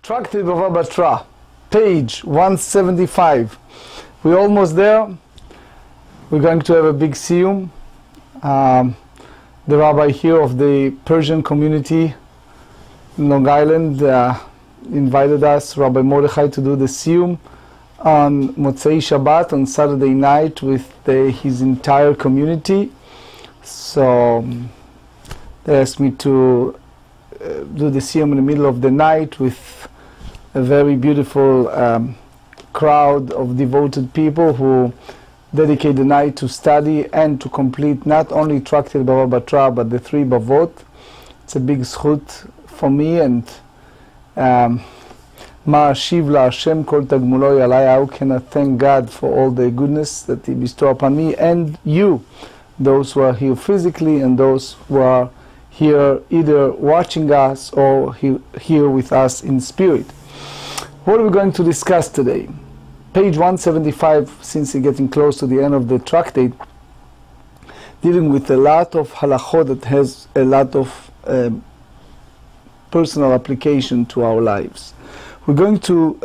Tractate Bava Batra, page 175. We're almost there. We're going to have a big siyum. The rabbi here of the Persian community in Long Island invited us, Rabbi Mordechai, to do the siyum on Motzei Shabbat, on Saturday night, with his entire community. So they asked me to do the siyum in the middle of the night with a very beautiful crowd of devoted people who dedicate the night to study and to complete not only Tractate Bava Batra but the three Bavot. It's a big zchut for me, and Ma Shiv La Hashem Kol Tagmuloi Alai. How can I thank God for all the goodness that He bestowed upon me and you, those who are here physically and those who are here either watching us or here with us in spirit. What are we going to discuss today? Page 175, since we're getting close to the end of the tractate, dealing with a lot of halachot that has a lot of personal application to our lives. We're going to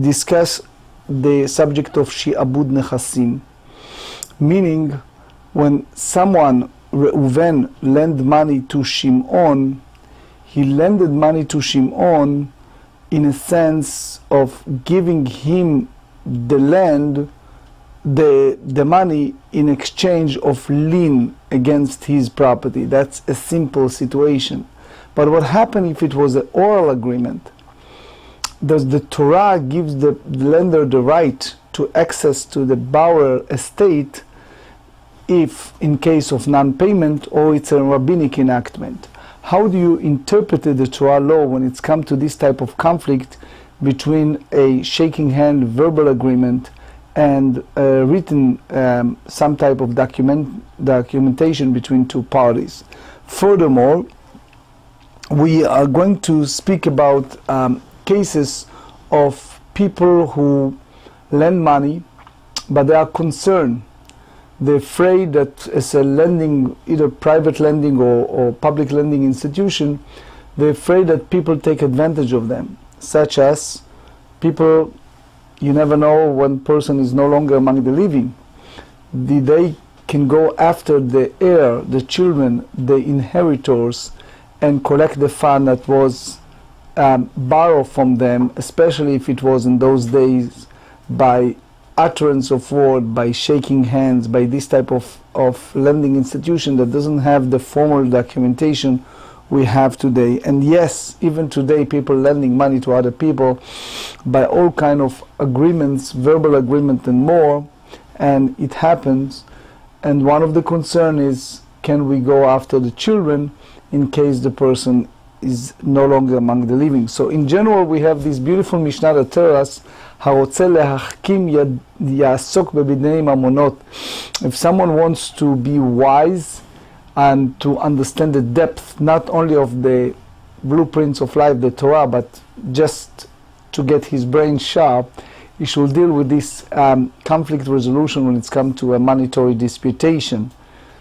discuss the subject of shi'abud nechasim, meaning when someone, Reuven, lent money to Shimon, he lended money to Shimon in a sense of giving him the land, the money, in exchange of lien against his property. That's a simple situation. But what happened if it was an oral agreement? Does the Torah gives the lender the right to access to the borrower estate if in case of non-payment, or it's a rabbinic enactment? How do you interpret the Torah law when it's come to this type of conflict between a shaking hand verbal agreement and a written some type of documentation between two parties? Furthermore, we are going to speak about cases of people who lend money, but they are concerned. They're afraid that as a lending, either private lending or public lending institution, they're afraid that people take advantage of them, such as people, you never know when person is no longer among the living. They can go after the heir, the children, the inheritors, and collect the fund that was borrowed from them, especially if it was in those days by utterance of word, by shaking hands, by this type of lending institution that doesn't have the formal documentation we have today. And yes, even today people lending money to other people by all kind of agreements, verbal agreement and more, and it happens. And one of the concern is, can we go after the children in case the person is no longer among the living? So in general we have this beautiful Mishnah that tells us, if someone wants to be wise and to understand the depth not only of the blueprints of life, the Torah, but just to get his brain sharp, he should deal with this conflict resolution when it's come to a monetary disputation.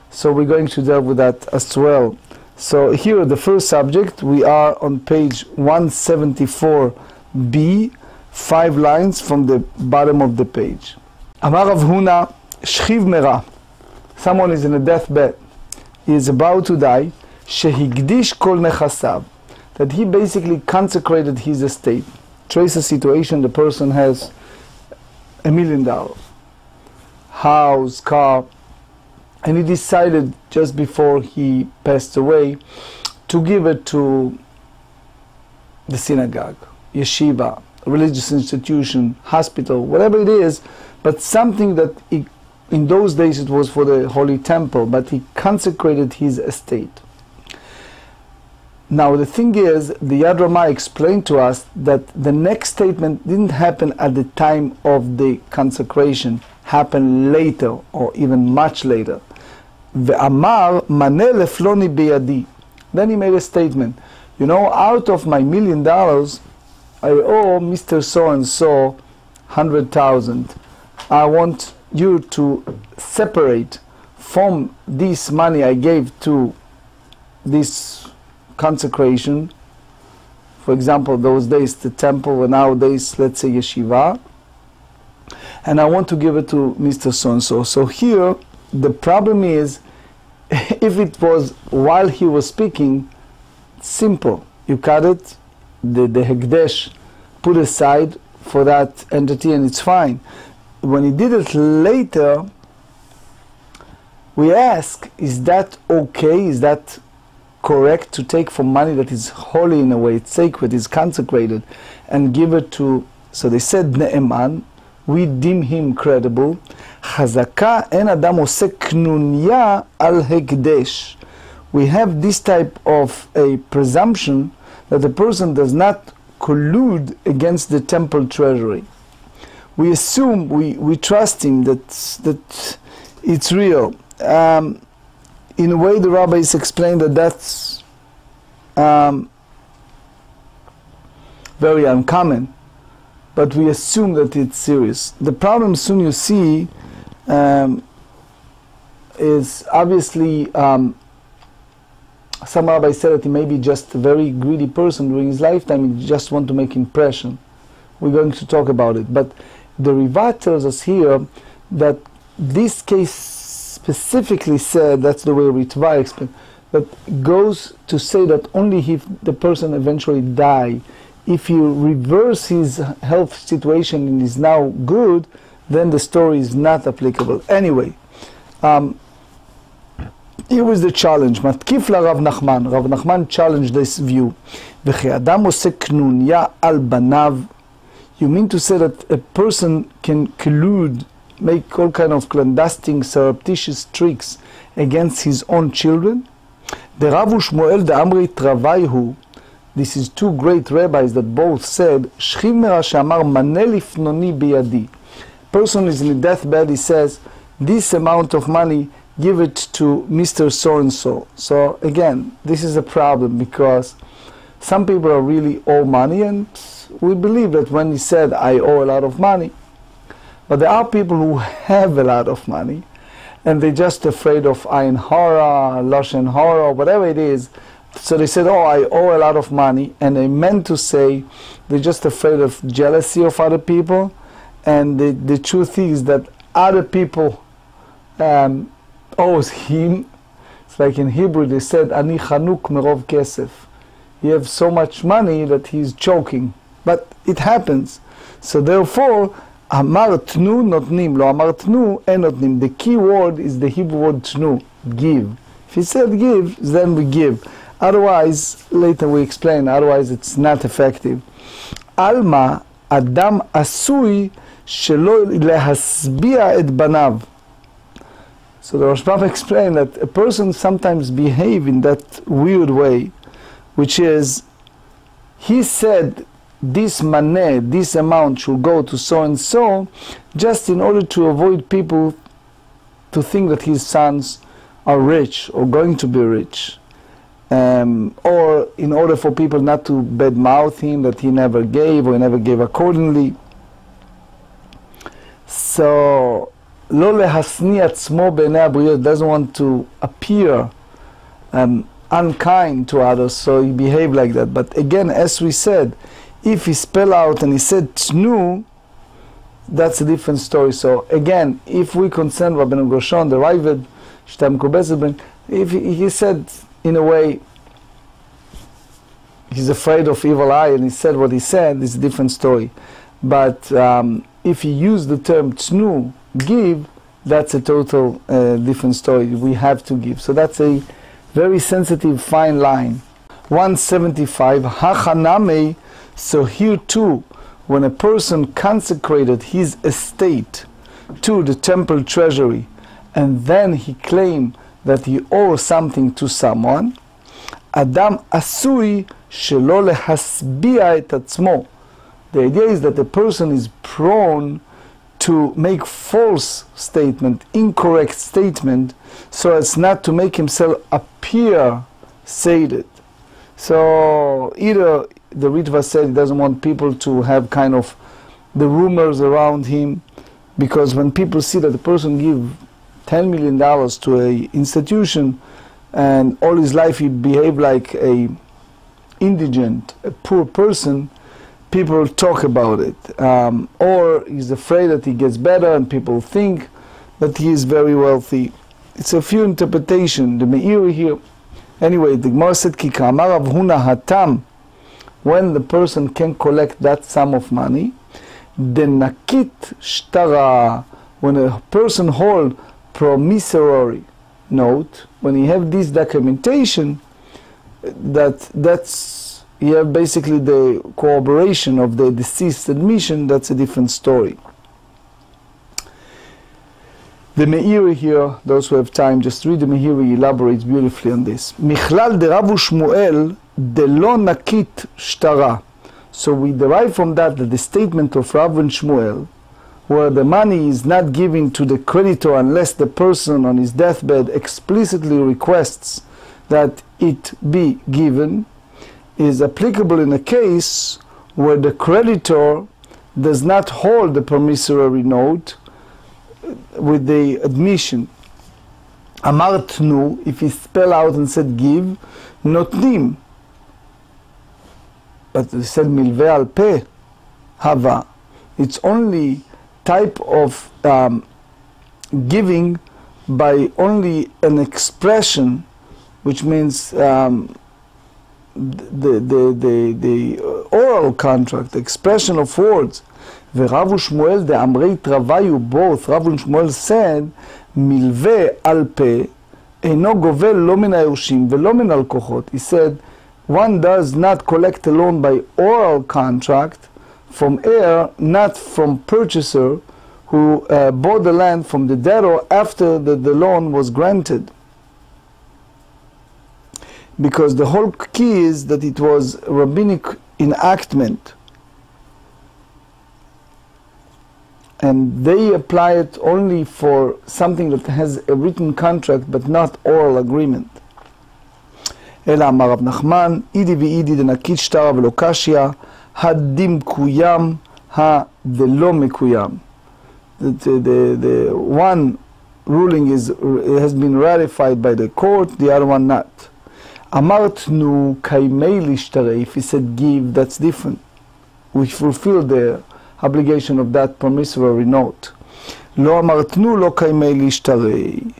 So we're going to deal with that as well. So here, the first subject, we are on page 174b, 5 lines from the bottom of the page. Amar Rav Huna, Shchiv Mera. Someone is in a deathbed. He is about to die. Shehigdish kol nechasav. That he basically consecrated his estate. Trace a situation, the person has $1 million. House, car. And he decided just before he passed away to give it to the synagogue, yeshiva, religious institution, hospital, whatever it is, but something that in those days it was for the Holy Temple, but he consecrated his estate. Now the thing is, the Yad Ramah explained to us that the next statement didn't happen at the time of the consecration, happened later, or even much later. Ve'amar maneh lefloni biyadi. Then he made a statement, you know, out of my $1 million, I owe Mr. So-and-so 100,000. I want you to separate from this money I gave to this consecration for example, those days the temple, and nowadays, let's say yeshiva, and I want to give it to Mr. So-and-so. So here, the problem is, if it was while he was speaking, simple. You cut it, the Hekdesh put aside for that entity, and it's fine. When he did it later, we ask, is that okay? Is that correct to take from money that is holy in a way, it's sacred, it's consecrated, and give it to, so they said Ne'eman, we deem him credible. Chazaka en adam ose knunya al hekdesh. We have this type of a presumption that the person does not collude against the temple treasury. We assume, we trust him that it's real. In a way, the rabbis explain that that's very uncommon, but we assume that it's serious. The problem soon you see is obviously some rabbis said that he may be just a very greedy person during his lifetime, he just want to make impression. We're going to talk about it. But the Riva tells us here that this case specifically said, that's the way Ritva explained, that goes to say that only if the person eventually die, if you reverse his health situation and is now good, then the story is not applicable. Anyway, here was the challenge. Matkif la Rav Nachman. Rav Nachman challenged this view. V'chi adam oseh knunya al banav. You mean to say that a person can collude, make all kind of clandestine, surreptitious tricks against his own children? The Rav Shmuel the Amri Travaihu. This is two great rabbis that both said, Shchiv mera she'amar maneh lifnoni biyadi. Person is in a deathbed, he says, this amount of money, give it to Mr. So-and-so. So again, this is a problem because some people are really owe money, and we believe that when he said, I owe a lot of money. But there are people who have a lot of money, and they're just afraid of ayin hara, lashon hara, whatever it is. So they said, oh, I owe a lot of money, and they meant to say they're just afraid of jealousy of other people, and the truth is that other people owes him. It's like in Hebrew they said, Ani chanuk merov kesef. He has so much money that he's choking. But it happens. So therefore, amar tnu notnim, lo amar tnu en notnim. The key word is the Hebrew word tnu, give. If he said give, then we give. Otherwise, later we explain, otherwise it's not effective. Alma adam asui shelo lehasbia et banav. So the Rashbam explained that a person sometimes behave in that weird way, which is, he said this money, this amount should go to so-and-so, just in order to avoid people to think that his sons are rich or going to be rich. Or in order for people not to badmouth him that he never gave or he never gave accordingly. So, lo lehasni atzmo b'nei habriyot, doesn't want to appear unkind to others, so he behaved like that. But again, as we said, if he spell out and he said tnu, that's a different story. So again, if we concern Rabbeinu Gershon, the Ravid, Shtam Kobeseben, if he said in a way, he's afraid of evil eye and he said what he said, it's a different story. But if he used the term tnu, give, that's a total different story. We have to give. So that's a very sensitive, fine line. 175, hachaname. So here too, when a person consecrated his estate to the temple treasury, and then he claimed that he owes something to someone, Adam asui shelo lehasbia et atzmo. The idea is that the person is prone to make false statement, incorrect statement, so as not to make himself appear sated. So either the Ritva said he doesn't want people to have kind of the rumors around him, because when people see that the person give $10 million to a institution and all his life he behaved like a indigent, a poor person, people talk about it. Or he's afraid that he gets better and people think that he is very wealthy. It's a few interpretations. The Meiri here. Anyway, the Gemara said, Ki ka'amar Rav Huna hatam, when the person can collect that sum of money, the nakit shtara, when a person hold promissory note, when you have this documentation, that's you have basically the corroboration of the deceased admission. That's a different story. The Meiri here, those who have time, just read the Meiri, he elaborates beautifully on this. Michlal de Rav Shmuel de lo nakit shtara. So we derive from that the statement of Rav and Shmuel, where the money is not given to the creditor unless the person on his deathbed explicitly requests that it be given, is applicable in a case where the creditor does not hold the promissory note with the admission. Amar tnu, if he spell out and said give, notnim. But he said milve al pe hava. It's only type of giving by only an expression, which means the oral contract, the expression of words. Rav Shmuel de Amrei Travayu, both Rav and Shmuel said, milve al pe eino govel lo min hayushim velo min halkochot. He said, one does not collect a loan by oral contract from heir, not from purchaser who bought the land from the debtor after the loan was granted. Because the whole key is that it was rabbinic enactment. And they apply it only for something that has a written contract but not oral agreement. אלא אמר רב נחמן, אידי ואידי דנקית שטרה ולא קשיא, הדים קוים, הדלא מקוים. The one ruling has been ratified by the court, the other one not. אמרת נו קיימי להשתרה, if he said give, that's different. We fulfill the obligation of that promissory note. לא אמרת נו לא קיימי להשתרה.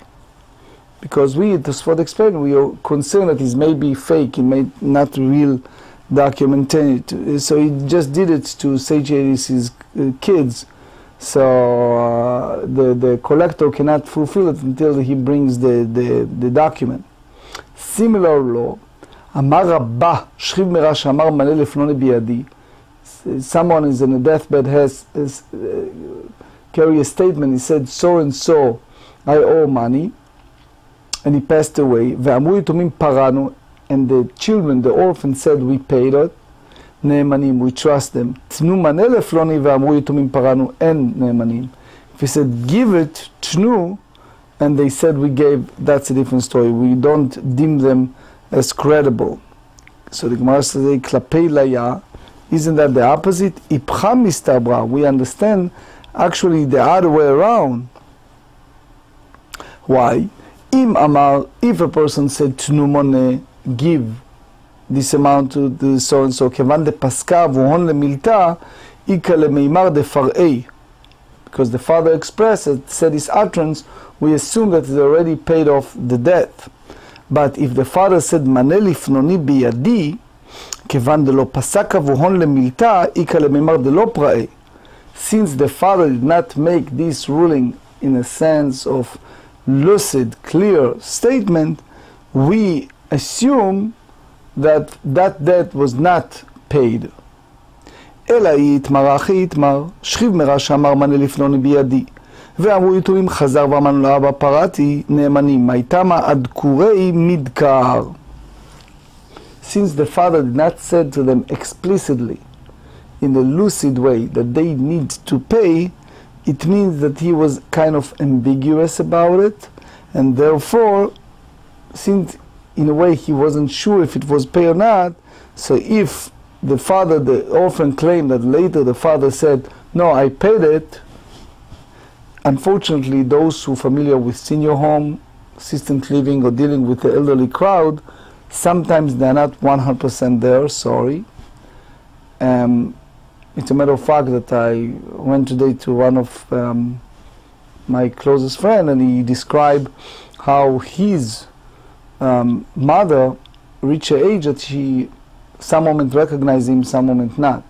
Because we, Tosfot explained, we are concerned that it may be fake, it may not real documentation. So he just did it to satiate his kids. So the collector cannot fulfill it until he brings the document. Similar law, Amar Rabbah, Shchiv Merash Amar Mane Lefnone Biyadi. Someone is in a deathbed, has carry a statement, he said, so and so, I owe money. And he passed away. ואמרו יתומים פרענו, and the children, the orphans said, we paid it. נאמנים, we trust them. תנו מנה לפלוני, ואמרו יתומים פרענו, אין נאמנים. If he said, give it, תנו, and they said, we gave, that's a different story. We don't deem them as credible. So the Gemara says, כלפי ליה, isn't that the opposite? איפכא מסתברא. We understand actually the other way around. Why? Im Amar, if a person said Tnu Mone, give this amount to the so and so, Kevan de Paska vuhon le milta, Ika le meimar de far'ei. Because the father expressed it, said his utterance, we assume that he already paid off the debt. But if the father said Mane lifnoni biyadi, Kevan de lo pasaka vuhon le milta, Ika le meimar de lo pra'ei. Since the father did not make this ruling in a sense of lucid, clear statement, we assume that that debt was not paid. אלא יתמר אחי יתמר, שכיב מרש אמר מנה לפלוני בידי. ואמרו יתומים חזר ואמרנו לאבא פרעתי נאמנים, מייתמה עד קורי מדקר. Since the father did not say to them explicitly, in a lucid way, that they need to pay, it means that he was kind of ambiguous about it, and therefore, since in a way he wasn't sure if it was paid or not, so if the father, the orphan claimed that later the father said, no, I paid it, unfortunately those who are familiar with senior home, assistant living or dealing with the elderly crowd, Sometimes they're not 100% there, sorry. It's a matter of fact that I went today to one of my closest friend, and he described how his mother reached an age that she some moment recognize him, some moment not.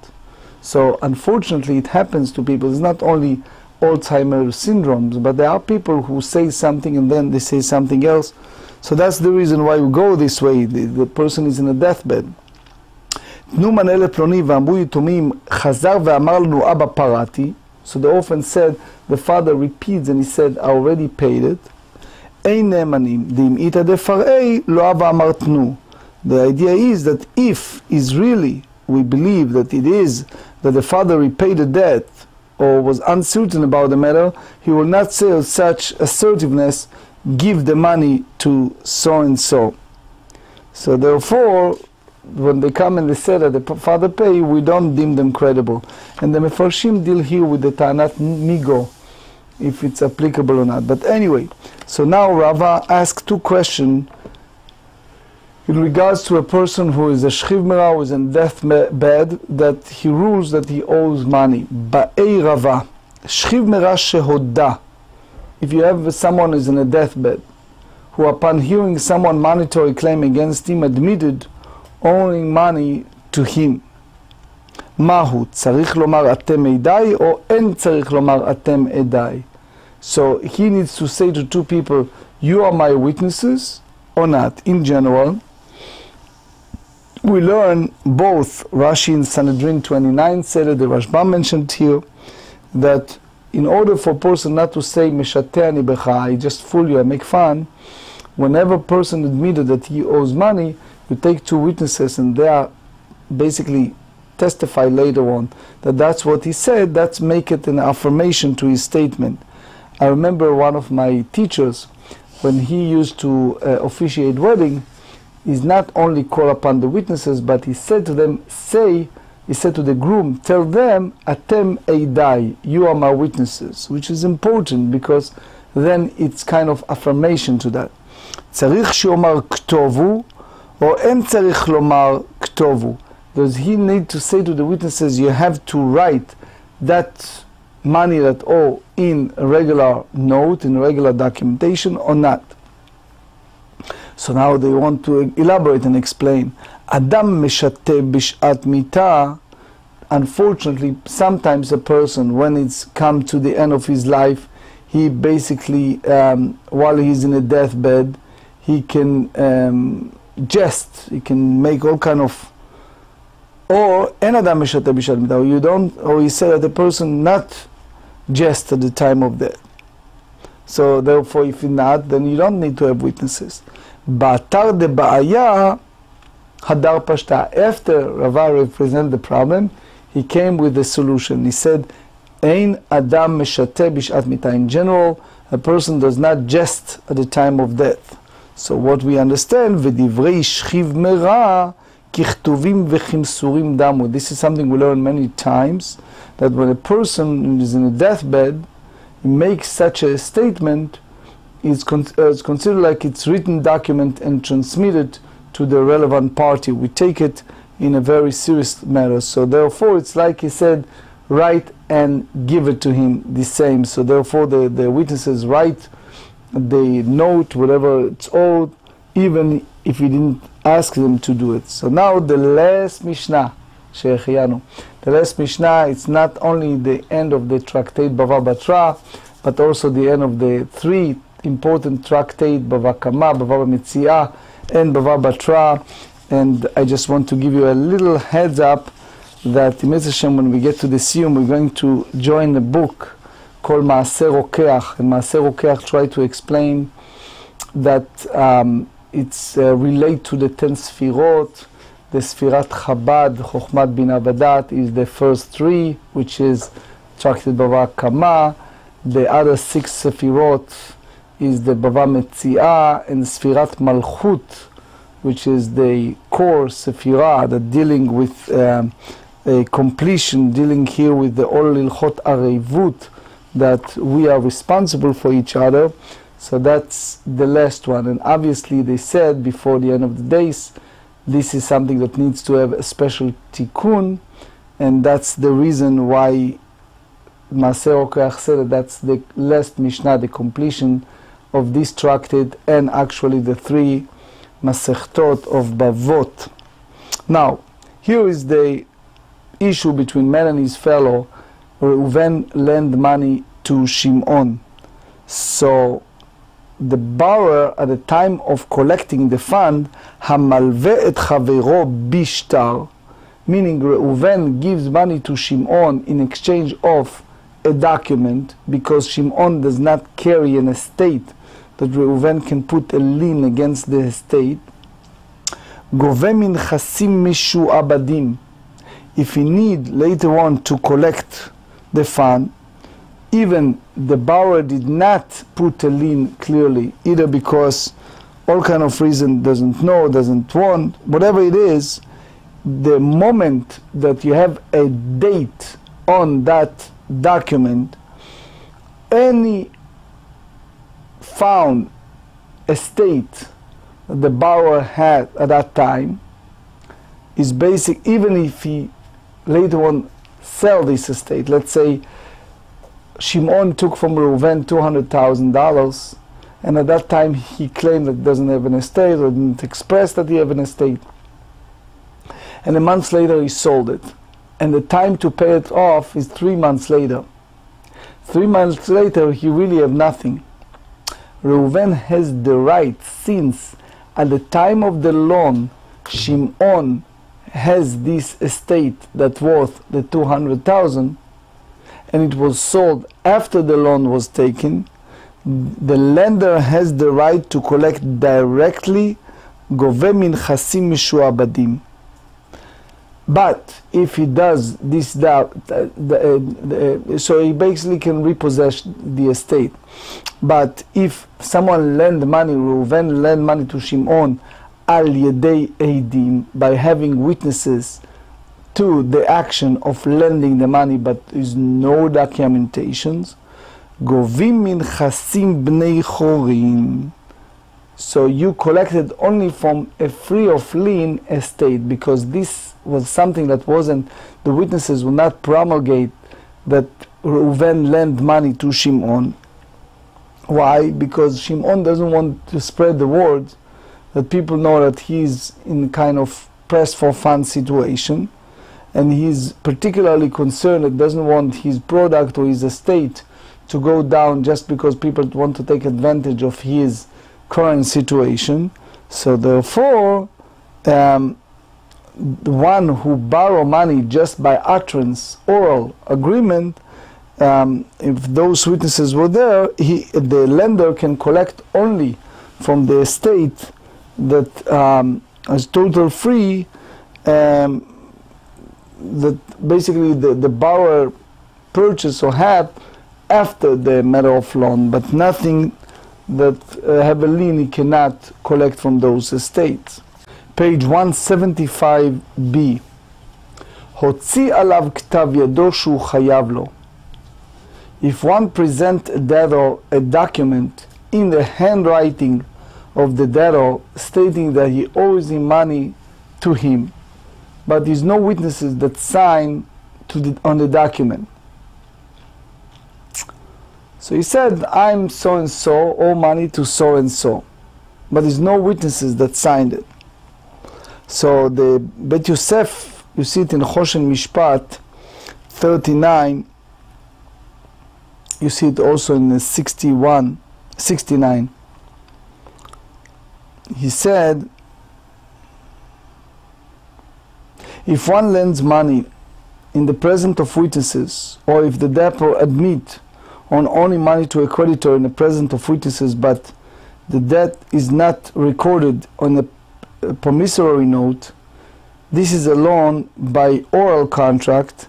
So unfortunately it happens to people. It's not only Alzheimer's syndromes, but there are people who say something and then they say something else. So that's the reason why we go this way. The person is in a deathbed. תנו מנה לפלוני ואמרו יתומים, חזר ואמר לנו אבא פרעתי. So the orphan said, the father repeats and he said, I already paid it. אין נאמנים, דאמעיתא דפרעי, לא אבא אמר תנו. The idea is that if is really, we believe that it is, that the father repaid the debt or was uncertain about the matter, he will not say with such assertiveness, give the money to so and so. So therefore, when they come and they say that the father pay, we don't deem them credible. And the Mefarshim deal here with the Ta'anat Migo, if it's applicable or not. But anyway, so now Rava asked two questions in regards to a person who is a shchiv merah, who is in deathbed, that he rules that he owes money. Ba'ei Rava, shchiv merah shehoda. If you have someone who is in a deathbed, who upon hearing someone monetary claim against him admitted owing money to him. Mahu, צריך לומר אתם עדיי, or אין צריך לומר אתם עדיי. So he needs to say to two people, you are my witnesses, or not. In general, we learn both Rashi in Sanhedrin 29 said it, the Rashbam mentioned here, that in order for a person not to say meshateani becha, I just fool you, I make fun, whenever a person admitted that he owes money, you take two witnesses and they are basically testify later on that that's what he said, that's make it an affirmation to his statement. I remember one of my teachers, when he used to officiate wedding, is not only call upon the witnesses, but he said to them, he said to the groom, tell them, atem eidai, you are my witnesses, which is important because then it's kind of affirmation to that. צריך שיאמר כתובו, or אין צריך לומר כתובו. Does he need to say to the witnesses, you have to write that money that owe in a regular note, in a regular documentation, or not? So now they want to elaborate and explain. Adam meshate bishat mita. Unfortunately, sometimes a person, when it's come to the end of his life, he basically, while he's in a deathbed, he can jest, he can make all kind of, or en adam meshate bishat mita, or you don't, or he said that the person not jest at the time of death. So therefore, if not, then you don't need to have witnesses. Ba'atar de ba'aya hadar pashta. After Rava represented the problem, he came with the solution. He said, Ein adam meshate bishat mita. In general, a person does not jest at the time of death. So what we understand, v'divrei shchiv merah kichtuvim v'chimsurim damu. This is something we learn many times, that when a person is in a deathbed, he makes such a statement, it's considered like it's written document and transmitted to the relevant party. We take it in a very serious matter. So therefore, it's like he said, write and give it to him the same. So therefore, the witnesses write, they note whatever it's owed, even if he didn't ask them to do it. So now the last Mishnah, Sheikhianu. The last Mishnah, it's not only the end of the Tractate Bava Batra, but also the end of the three important Tractate Bava Kama, Bava Metziah, and Bava Batra. And I just want to give you a little heads up that in Hashem, when we get to the Siyum, we're going to join a book called Maaseh Rokeach. And Maaseh Rokeach try to explain that it's relate to the 10 Sfirot. The Sfirat Chabad, Chokhmat Bina Vadat, is the first three, which is Tractate Bava Kama. The other 6 Sefirot is the Bava Metziah, and Sfirat Malchut, which is the core Sefirah that dealing with a completion, dealing here with the Ol Ilchot Areivut, that we are responsible for each other. So that's the last one. And obviously they said before the end of the days, this is something that needs to have a special tikkun, and that's the reason why Maaseh Rokeach said that that's the last Mishnah, the completion of this tractate, and actually the 3 Masechtot of Bavot. Now, here is the issue between man and his fellow. Reuven lent money to Shimon. So the borrower at the time of collecting the fund, Hamalve et Chavero Bishtar, meaning Reuven gives money to Shimon in exchange of a document, because Shimon does not carry an estate that Reuven can put a lien against the estate. Gove min chasim mishu'abadim. If he need later on to collect the fund, even the borrower did not put a lien clearly, either because all kind of reason, doesn't know, doesn't want, whatever it is, the moment that you have a date on that document, any found estate the borrower had at that time is basic, even if he later on sell this estate. Let's say Shimon took from Reuven $200,000, and at that time he claimed that he doesn't have an estate, or didn't express that he have an estate, and a month later he sold it, and the time to pay it off is 3 months later. 3 months later he really have nothing. Reuven has the right, since at the time of the loan Shimon has this estate that's worth the 200,000, and it was sold after the loan was taken, the lender has the right to collect directly gove min chasim mishu'abadim. But if he does this, so he basically can repossess the estate. But if someone lend money, Reuven lend money to Shimon al yedei eidim, by having witnesses to the action of lending the money, but there is no documentations, govim min chasim bnei chorin. So you collected only from a free of lien estate, because this was something that wasn't, the witnesses will not promulgate that Reuven lent money to Shimon. Why? Because Shimon doesn't want to spread the word that people know that he's in kind of press for funds situation, and he's particularly concerned that doesn't want his product or his estate to go down just because people want to take advantage of his current situation. So therefore, the one who borrow money just by utterance, oral agreement, if those witnesses were there, the lender can collect only from the estate that is total free, that basically the borrower purchased or had after the matter of loan, but nothing that have a lien he cannot collect from those estates. Page 175b. Hotzi alav ktav yado shu chayav lo. If one present a debtor a document in the handwriting of the debtor stating that he owes him money to him, but there's no witnesses that sign on the document. So he said, I'm so and so, owe money to so and so, but there's no witnesses that signed it. So the Bet Yosef, you see it in Choshen Mishpat 39, you see it also in the 69. He said, if one lends money in the presence of witnesses, or if the debtor admit on owing money to a creditor in the presence of witnesses, but the debt is not recorded on a promissory note, this is a loan by oral contract,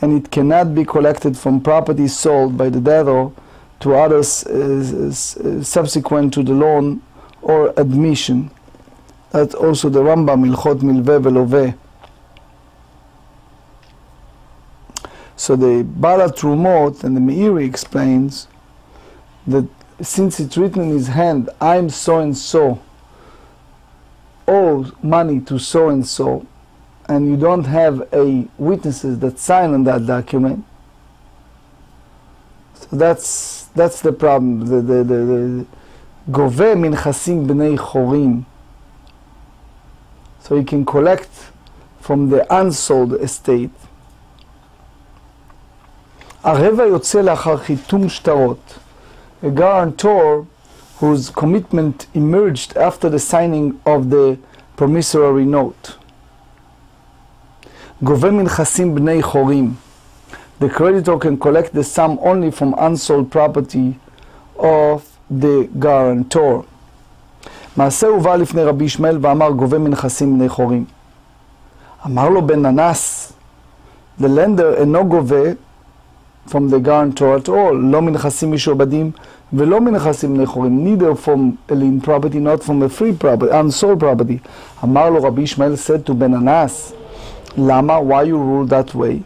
and it cannot be collected from property sold by the debtor to others subsequent to the loan or admission. That's also the Rambam, Ilchot Milveh Veloveh. So the Bala Trumot and the Meiri explains that since it's written in his hand, I'm so and so, owe money to so and so, and you don't have a witnesses that sign on that document, so that's the problem. The gove minchasim b'nei chorim, so he can collect from the unsold estate. ערב היוצא לאחר חיתום שטרות, a guarantor whose commitment emerged after the signing of the promissory note. גובה מנכסים בני חורים, the creditor can collect the sum only from unsold property of the guarantor. מעשה הובא לפני רבי ישמעאל ואמר גובה מנכסים בני חורים. אמר לו בן ננס, the lender אינו גובה from the guarantor at all, לא מנכסים משועבדים ולא מנכסים בני חורים, neither from a lien property, not from a free property, unsold property. אמר לו רבי ישמעאל said to בן ננס, למה? Why you rule that way?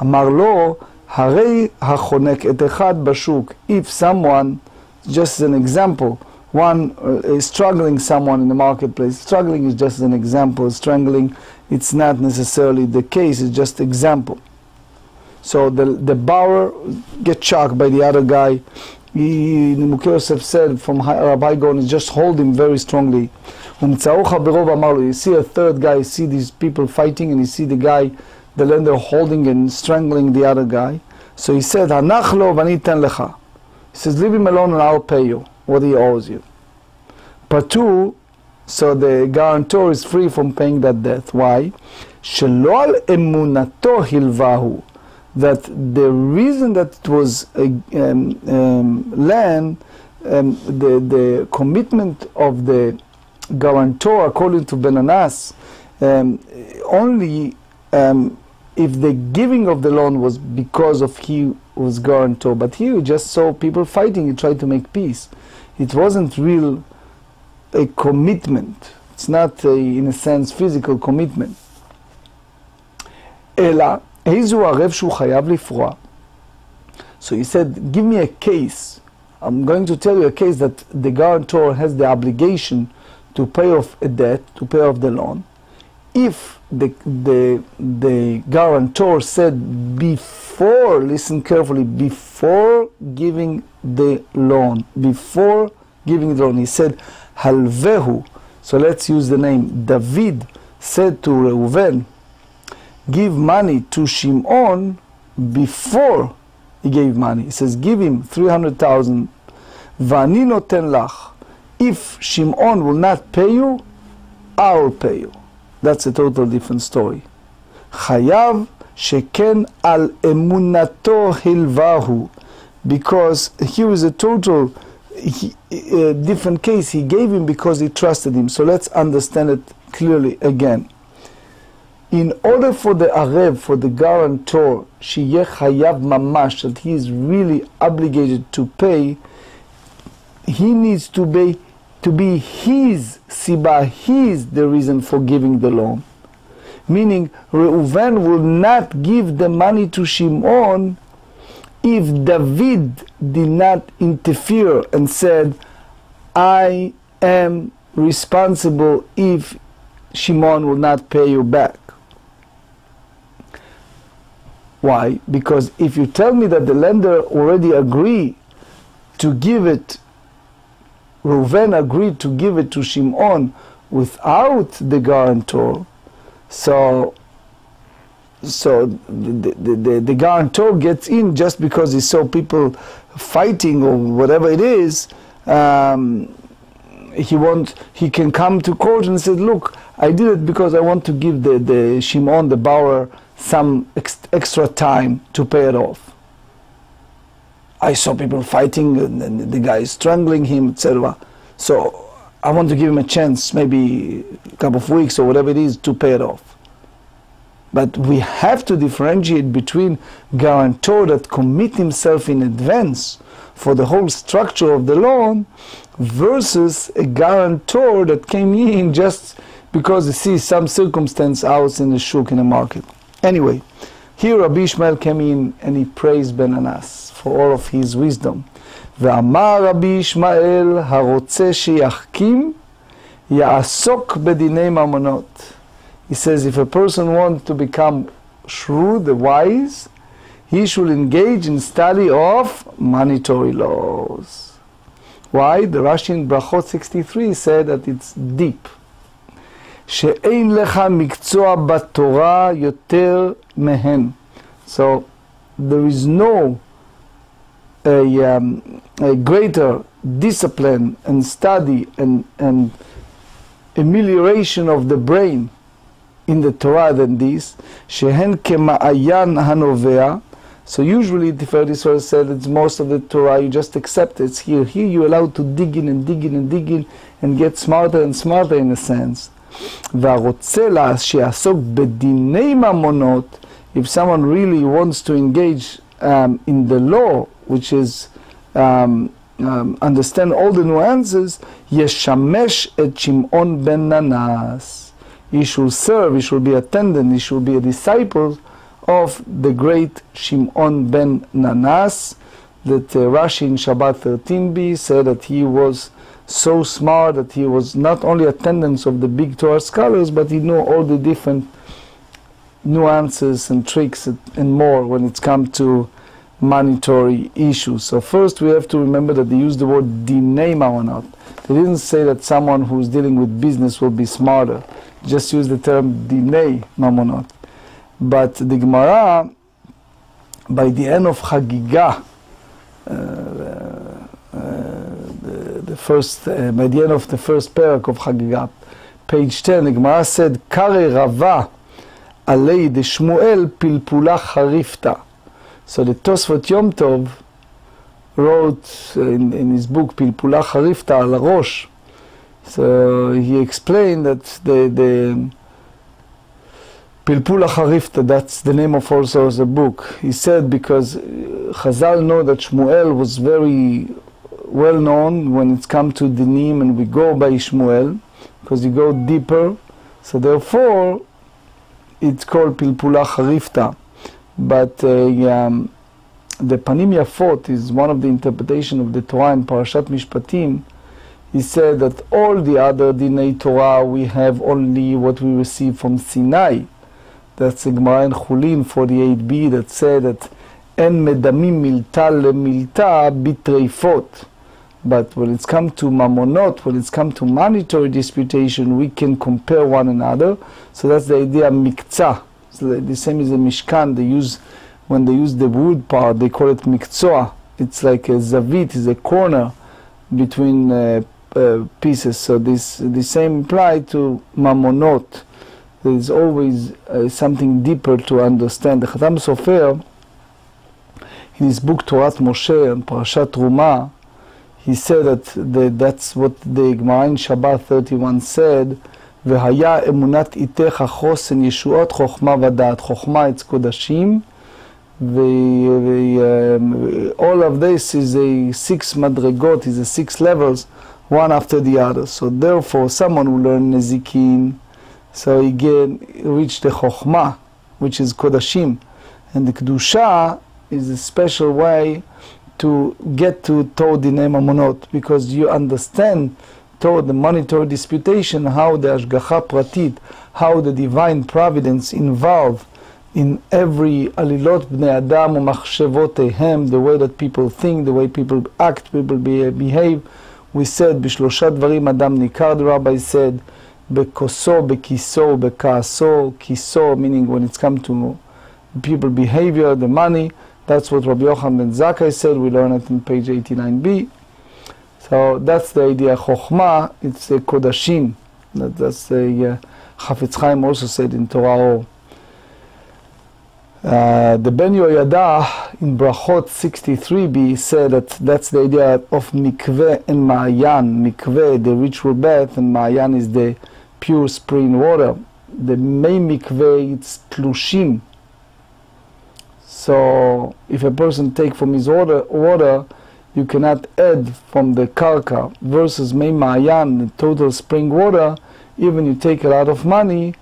אמר לו, הרי החונק את אחד בשוק. If someone, just as an example, one is struggling someone in the marketplace, struggling is just an example, strangling, it's not necessarily the case, it's just example. So the borrower gets shocked by the other guy. Nimukei Yosef said from Rabbi Gaon, is just hold him very strongly. You see a third guy, you see these people fighting, and you see the guy, the lender, holding and strangling the other guy. So he said, Hanach lo v'ani ten lecha. He says, leave him alone and I'll pay you what he owes you. Patu, so the guarantor is free from paying that debt. Why? Shelo al emunato hilvahu. That the reason that it was land, the commitment of the guarantor, according to Ben Anas, only if the giving of the loan was because of he was guarantor. But here you just saw people fighting, he tried to make peace. It wasn't real a commitment. It's not in a sense physical commitment. Ela. So he said, give me a case. I'm going to tell you a case that the guarantor has the obligation to pay off a debt, to pay off the loan. If the guarantor said before, listen carefully, before giving the loan, he said, Halvehu. So let's use the name. David said to Reuven, give money to Shimon before he gave money. He says, give him 300,000. Vani noten lach. If Shimon will not pay you, I'll pay you. That's a total different story. Chayav sheken al emunato hilvahu. Because here is a total different case. He gave him because he trusted him. So let's understand it clearly again. In order for the Arev, for the guarantor, sheyeh chayav mamash, that he is really obligated to pay, he needs to be his siba, his the reason for giving the loan. Meaning, Reuven will not give the money to Shimon if David did not interfere and said, I am responsible if Shimon will not pay you back. Why? Because if you tell me that the lender already agreed to give it, Reuven agreed to give it to Shimon without the guarantor, so the guarantor gets in just because he saw people fighting or whatever it is. He can come to court and say, look, I did it because I want to give the Shimon, the borrower, some extra time to pay it off. I saw people fighting and the guy is strangling him, etc. So I want to give him a chance, maybe a couple of weeks or whatever it is, to pay it off. But we have to differentiate between guarantor that commit himself in advance for the whole structure of the loan versus a guarantor that came in just because he sees some circumstance out in the shuk, in the market. Anyway, here Rabbi Ishmael came in and he praised Ben Anas for all of his wisdom. ואמר רבי ישמעאל, הרוצה שיחכים, יעסוק בדיני ממונות. He says, if a person wants to become shrewd, wise, he should engage in study of monetary laws. Why? The Rashi in Brachot 63 said that it's deep. שאין לך מקצוע בתורה יותר מהן. So there is no a greater discipline and study and amelioration of the brain in the Torah than this. שהן כמעיין הנובע. So usually the Tiferes said it's most of the Torah, you just accept it. It's here. Here you're allowed to dig in and dig in and dig in and get smarter and smarter in a sense. והרוצה שיעסוק בדיני ממונות, if someone really wants to engage in the law, which is understand all the nuances, ישמש את שמעון בן ננס. He should serve, he should be attendant, he should be a disciple of the great Shimon ben Nanas, that Rashi in Shabbat 13b said that he was so smart that he was not only attendants of the big Torah scholars, but he knew all the different nuances and tricks and more when it's come to monetary issues. So first we have to remember that they use the word dinei mamonot. They didn't say that someone who's dealing with business will be smarter. Just use the term dinei mamonot. But the Gemara, by the end of Chagiga, by the end of the first parak of Chagiga, page 10, the Gemara said, Kare Rava alei de Shmuel pilpula charifta. So the Tosfot Yom Tov wrote in his book Pilpula charifta al Rosh. So he explained that the Pilpula Charifta, that's the name of also the book. He said because Chazal know that Shmuel was very well known when it's come to dinim, and we go by Shmuel because you go deeper. So therefore, it's called Pilpula Charifta. But the Panim Yafot is one of the interpretation of the Torah in Parashat Mishpatim. He said that all the other Dinei Torah we have only what we receive from Sinai. That's the Gemara in Chulin 48b that said that En medamim milta lemilta bitreifot. But when it's come to mamonot, when it's come to monetary disputation, we can compare one another. So that's the idea mikza. So the same as the Mishkan, they use, when they use the wood part, they call it mikzoa. It's like a zavit, is a corner between pieces. So the same apply to mamonot. There is always something deeper to understand. The Chatam Sofer, in his book Torah Moshe and Parashat Truma, he said that that's what the Gemara in Shabbat 31 said, והיה אמונת איתך חוסן ישועות חוכמה ודעת. חוכמה it's קודשים, all of this is a 6 madregot, is a 6 levels, one after the other. So therefore someone who learn Nezikin, so he reach the Chokhmah, which is Kodashim. And the Kedusha is a special way to get to Tod Dinei Mamonot, because you understand toward the monetary disputation how the Ashgacha Pratit, how the divine providence involved in every Alilot Bnei Adam u'machshevotehem, the way that people think, the way people act, people behave. We said, B'shlosha dvarim Adam nikar, the Rabbi said, Bekoso, bekiso, bekaso, kiso, meaning when it's come to people behavior, the money. That's what Rabbi Yochanan ben Zakkai said. We learn it in page 89b. So that's the idea. Chokhmah, it's a kodashim. That's the Chafetz Chaim also said in Torah. The Ben Yoyada in Brachot 63b said that that's the idea of mikveh and ma'ayan. Mikveh, the ritual bath, and ma'ayan is the pure spring water. The main mikveh, it's tlushim. So if a person take from his water, you cannot add from the karka, versus mei ma'ayan, the total spring water. Even you take a lot of money,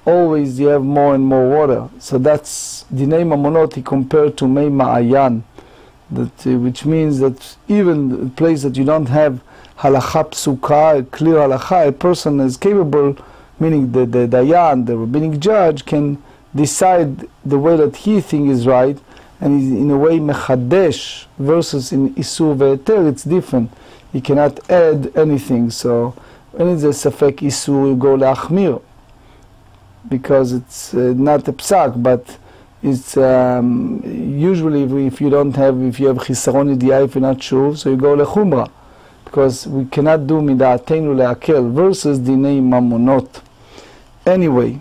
always you have more and more water. So that's dinei mamonot compared to mei ma'ayan. that which means that even a place that you don't have halakha psuka, a clear halakha, a person is capable, meaning the dayan, the rabbinic judge, can decide the way that he thinks is right, and is in a way mechadesh, versus in isur ve'eter, it's different. He cannot add anything. So when it's a safek isur, you go le'achmir, because it's not a psak, but it's usually if you have chisaron idiyah, if you're not sure, so you go lechumra, because we cannot do mida'atenu le'akel versus dinei mamonot. Anyway,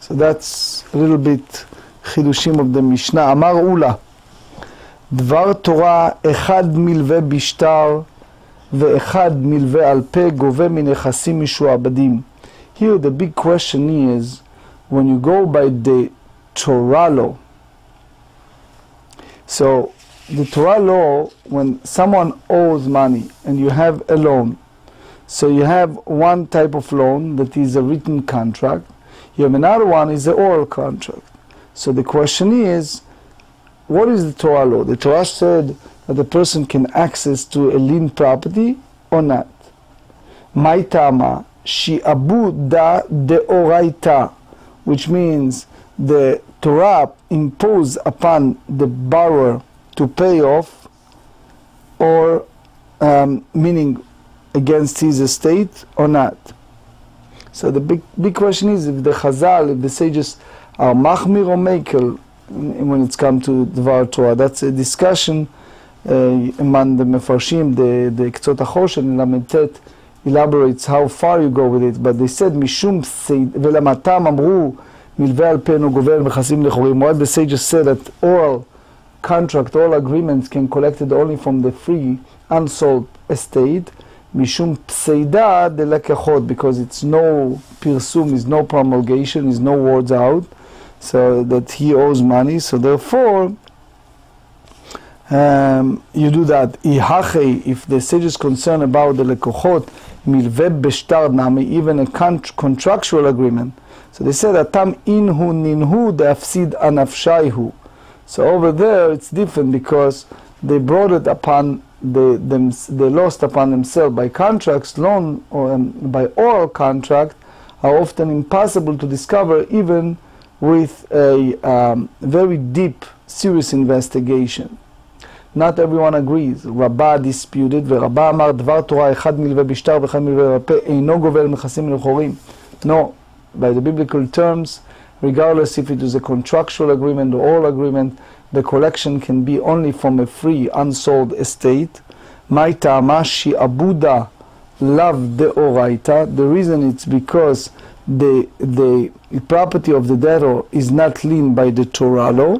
so that's a little bit חידושים of the Mishnah. אמר אולה, דבר תורה אחד מלווה בשטר ואחד מלווה על פה גובה מנכסים משועבדים. Here the big question is, when you go by the Torah law, so the Torah law, when someone owes money and you have a loan, so you have one type of loan that is a written contract, you have another one is an oral contract. So the question is, what is the Torah law? The Torah said that the person can access to a lien property or not. Maitama shi'abu da deoraita, which means the Torah imposed upon the borrower to pay off, or meaning against his estate or not. So the big question is, if the Chazal, if the sages are machmir or mekel when it's come to Dvar Torah. That's a discussion among the Mefarshim. The Ktsot HaChoshen and Lamentet elaborates how far you go with it, but they said mishum velamatam amru milveh al penu gover mechasim lechorim. What the sages said that oral contract, oral agreements can collected only from the free unsold estate. Mishum pseida de lekachot, because it's no pirsum, is no promulgation, is no words out, so that he owes money. So therefore, you do that. If the sage is concerned about the lekochot, milveh beshtar nami, even a contractual agreement. So they said atam inhu ninhu deafsid anafshaihu. So over there it's different, because they brought it upon they lost upon themselves by contracts. Loan or by oral contract are often impossible to discover, even with a very deep, serious investigation. Not everyone agrees. Rabbah disputed, ורבא אמר דבר תורה אחד מלווה בשטר ואחד מלווה בפה אינו גובל נכסים לחורים. No, by the biblical terms, regardless if it is a contractual agreement or oral agreement, the collection can be only from a free, unsold estate. My ta'ama shi'abuda lav deoraita. The reason it's because the property of the debtor is not lien by the Torah law.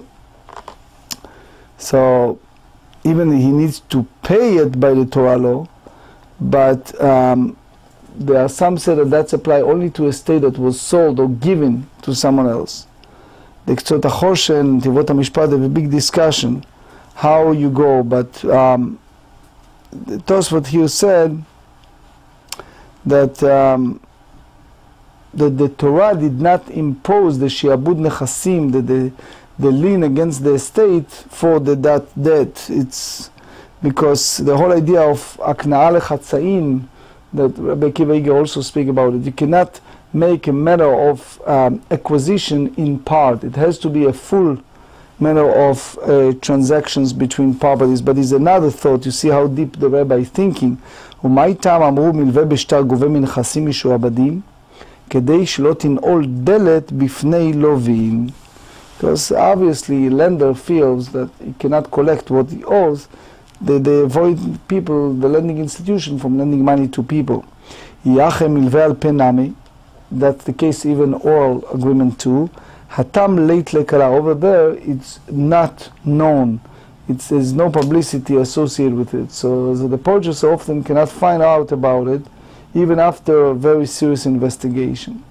So even he needs to pay it by the Torah law, but there are some say that that's applied only to a estate that was sold or given to someone else. The Ktsot HaChoshen, Tivot HaMishpat have a big discussion how you go, but Tosfot here said that the Torah did not impose the shi'abud nechasim, the lien against the estate for that debt. It's because the whole idea of akna'ah lechatzain that Rabbi Akiva Eiger also speak about it. You cannot make a matter of acquisition in part. It has to be a full matter of transactions between properties. But there's another thought. You see how deep the rabbi is thinking. ומאי טעם אמרו מלווה בשטר גובה מנכסים משועבדים כדי שלא תנעול דלת בפני לווים. Because obviously lender feels that he cannot collect what he owes. They avoid people, the lending institution, from lending money to people. Yache milveh al penami. That's the case even oral agreement too. Hatam leit lekala. Over there it's not known. There's no publicity associated with it. So the purchaser often cannot find out about it even after a very serious investigation.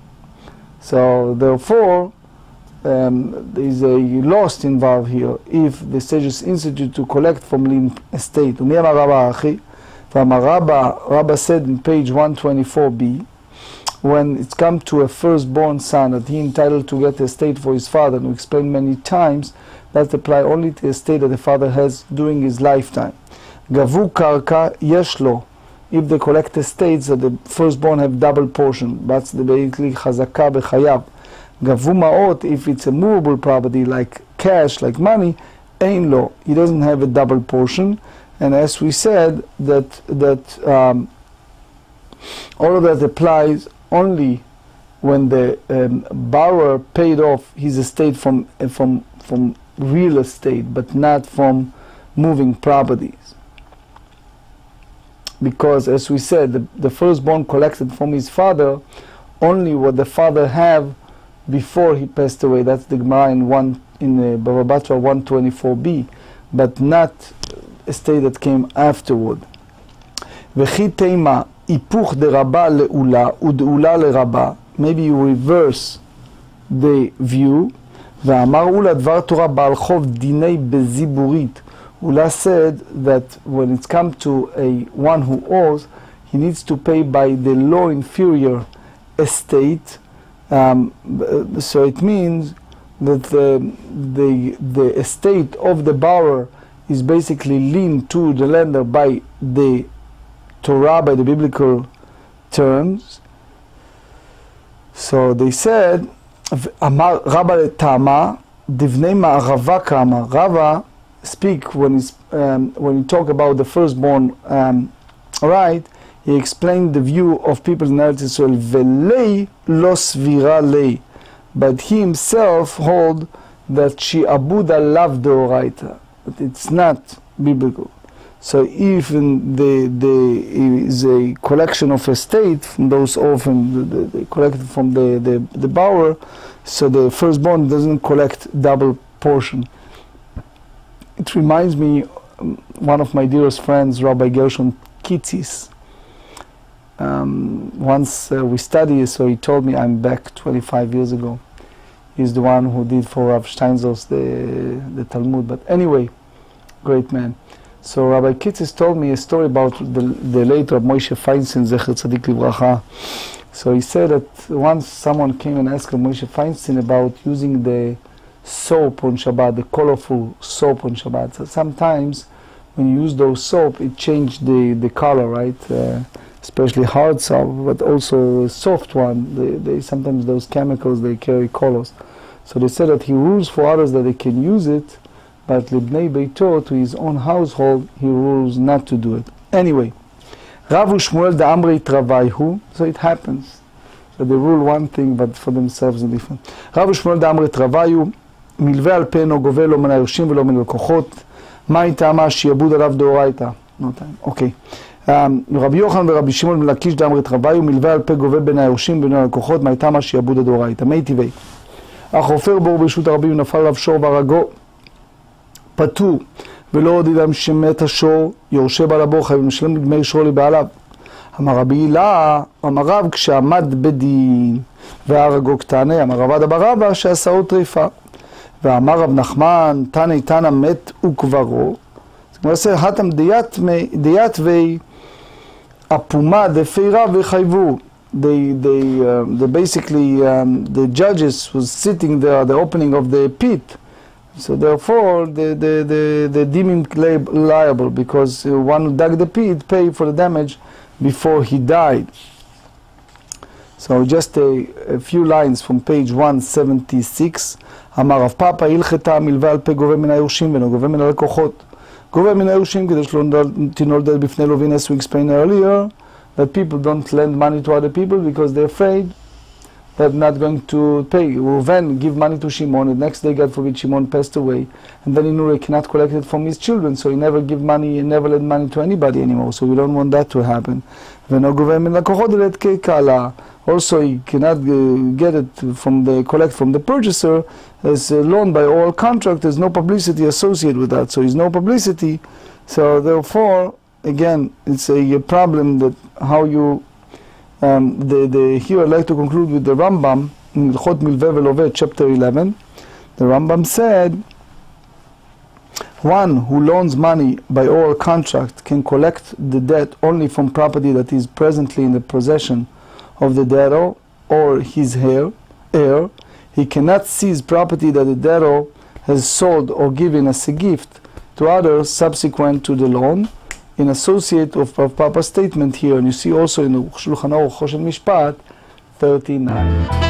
So therefore there is a loss involved here if the sages institute to collect from lien estate. Rabba said in page 124b, when it's come to a firstborn son that he entitled to get the estate for his father, and we explained many times, that apply only to the estate that the father has during his lifetime. Gavu karka yeshlo, if they collect estates that the firstborn have double portion, that's the basically chazaka bechayav. Gavu maot, if it's a movable property like cash, like money, ein lo, he doesn't have a double portion. And as we said, that all of that applies only when the borrower paid off his estate from real estate, but not from moving properties. Because, as we said, the firstborn collected from his father only what the father have before he passed away. That's the Gemarrah in Bava Batra 124b, but not estate that came afterward. V'chi teima ipuch de rabba le'ula u'de'ula le'rabba. Maybe you reverse the view. Ve'amar ula dvar Torah ba'al chov dinei beziburit. Ula said that when it's come to one who owes, he needs to pay by the law inferior estate. So it means that the estate of the borrower is basically linked to the lender by the Torah, by the biblical terms. So they said, Amar Rabba Tama Divnei Ma'arava Kama. Rava speak when you talk about the firstborn right. He explained the view of people in Eretz Yisrael. Velei lo svira lei, but he himself hold that shi'abuda lav deoraita, that it's not biblical. So even there is a collection of estate from those orphans, they collected from the borrower, so the firstborn doesn't collect double portion. It reminds me, one of my dearest friends, Rabbi Gershon Kitzis, once we studied, so he told me, I'm back 25 years ago. He's the one who did for Rav Steinsaltz the Talmud, but anyway, great man. So Rabbi Kitzis told me a story about the late Rabbi Moshe Feinstein, Zecher Tzadik Livracha. So he said that once someone came and asked Rabbi Moshe Feinstein about using the soap on Shabbat, the colorful soap on Shabbat. So sometimes when you use those soap, it changed the color, right? Especially hard soap, but also a soft one. They sometimes those chemicals, they carry colors. So they said that he rules for others that they can use it, but Libnei Beito, to his own household, he rules not to do it. Anyway, Rav Shmuel da Amrei Travaihu, so it happens. So they rule one thing, but for themselves is different. Rav Shmuel da Amrei Travaihu, מלווה על פנו גובה לא מן היורשים ולא מן הלקוחות. מה היא טעמה שיעבוד עליו דאורייתא? אוקיי. רבי יוחנן ורבי שמעון בן לקיש דאמרי רביו, מלווה על פה גובה בין היורשים ובין הלקוחות, מה היא טעמה שיעבוד הדאורייתא? מי טבעי. אך עופר בור ברשות הרבים ונפל עליו שור והרגו פטור, ולא עוד אדם שמת השור, יורשה בעל הבור חייב משלם דמי שור לבעליו. אמר רבי הילה, אמר רב כשעמד בדין והרגו קטנה, אמר רבא דבר רבא שעשאו טריפה. ואמר רב נחמן, תנא תנא מת וקברו. זאת אומרת, התם דיית ואפומה דפירה וחייבו. They basically, the judges was sitting there at the opening of the pit. So therefore, they deem him liable, because one who dug the pit paid for the damage before he died. So just a few lines from page 176. אמר רב פאפא הלכתה מלווה על פה גובה מן היורשים ולא גובה מן הלקוחות. גובה מן היורשים כדי שלא תנולד בפני לווין, as we explained earlier, that people don't lend money to other people because they're afraid they're not going to pay. Reuven give money to Shimon, and the next day, God forbid, Shimon passed away, and then he cannot collect it from his children, so he never give money, he never lend money to anybody anymore, so we don't want that to happen. ולא גובה מן לקוחות אלא כקבלה. Also, he cannot get it collect from the purchaser as a loan by oral contract. There's no publicity associated with that, so there's no publicity. So therefore, again, it's a problem that how you here I'd like to conclude with the Rashbam in Hilchot Milveh Veloveh, chapter 11. The Rashbam said, one who loans money by oral contract can collect the debt only from property that is presently in the possession of the debtor or his heir. He cannot seize property that the debtor has sold or given as a gift to others subsequent to the loan, in associate of Papa statement here, and you see also in Shulchan Aruch Choshen Mishpat 39.